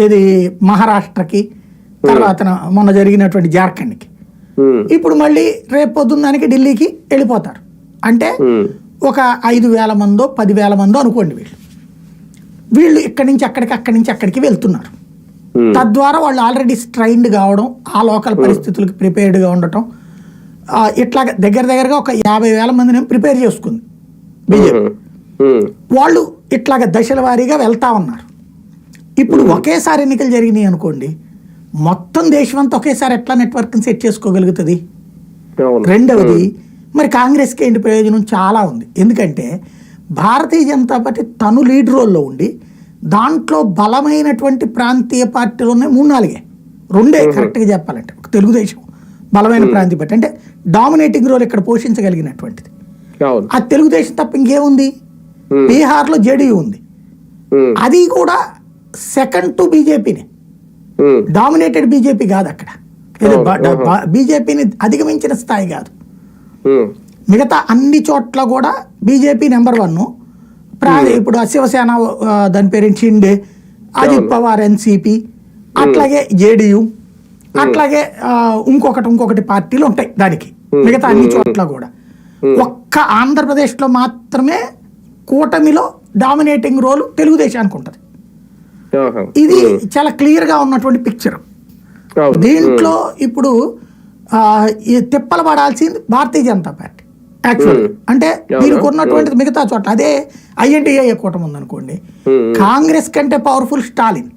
ఇది మహారాష్ట్రకి, తర్వాత మొన్న జరిగినటువంటి జార్ఖండ్కి. ఇప్పుడు మళ్ళీ రేపు పొద్దున్నానికి ఢిల్లీకి వెళ్ళిపోతారు. అంటే ఒక 5,000 మందో 10,000 మందో అనుకోండి. వీళ్ళు ఇక్కడి నుంచి అక్కడికి వెళ్తున్నారు. తద్వారా వాళ్ళు ఆల్రెడీ స్ట్రైన్డ్ కావడం, ఆ లోకల్ పరిస్థితులకు ప్రిపేర్డ్గా ఉండటం, ఇట్లా దగ్గరగా ఒక 50,000 మందిని ప్రిపేర్ చేసుకుంది బీజేపీ. వాళ్ళు ఇట్లాగ దశల వారీగా వెళ్తా ఉన్నారు. ఇప్పుడు ఒకేసారి ఎన్నికలు జరిగినాయి అనుకోండి, మొత్తం దేశమంతా ఒకేసారి ఎట్లా నెట్వర్క్ని సెట్ చేసుకోగలుగుతుంది? రెండవది, మరి కాంగ్రెస్కి ఏంటి ప్రయోజనం? చాలా ఉంది. ఎందుకంటే భారతీయ జనతా పార్టీ తను లీడ్ రోల్లో ఉండి దాంట్లో బలమైనటువంటి ప్రాంతీయ పార్టీలు ఉన్నాయి 3-4, 2 కరెక్ట్గా చెప్పాలంటే. ఒక తెలుగుదేశం బలమైన ప్రాంతీయ పార్టీ, అంటే డామినేటింగ్ రోల్ ఇక్కడ పోషించగలిగినటువంటిది. ఆ తెలుగుదేశం తప్ప ఇంకేముంది? బీహార్లో జేడీయూ ఉంది, అది కూడా సెకండ్ టు బీజేపీనే, డామినేటెడ్ బీజేపీ కాదు అక్కడ. బీజేపీని అధిగమించిన స్థాయి కాదు. మిగతా అన్ని చోట్ల కూడా బీజేపీ నెంబర్ 1. ఇప్పుడు శివసేన దాని పేరు షిండే, అజిత్ పవార్ ఎన్సీపీ, అట్లాగే జేడీయూ, అట్లాగే ఇంకొకటి పార్టీలు ఉంటాయి దానికి. మిగతా అన్ని చోట్ల కూడా ఒక్క ఆంధ్రప్రదేశ్లో మాత్రమే కూటమిలో డామినేటింగ్ రోల్ తెలుగుదేశానికి ఉంటుంది. ఇది చాలా క్లియర్గా ఉన్నటువంటి పిక్చర్. దీంట్లో ఇప్పుడు తిప్పలు పడాల్సింది భారతీయ జనతా పార్టీ యాక్చువల్. అంటే దీనికి ఉన్నటువంటిది మిగతా చోట్ల అదే ఐఎన్డీఏ కూటమి ఉందనుకోండి, కాంగ్రెస్ కంటే పవర్ఫుల్ స్టాలిన్,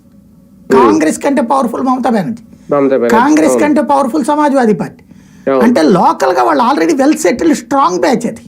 కాంగ్రెస్ కంటే పవర్ఫుల్ మమతా బెనర్జీ, కాంగ్రెస్ కంటే పవర్ఫుల్ సమాజ్వాదీ పార్టీ. అంటే లోకల్ గా వాళ్ళు already well settled strong batch అది.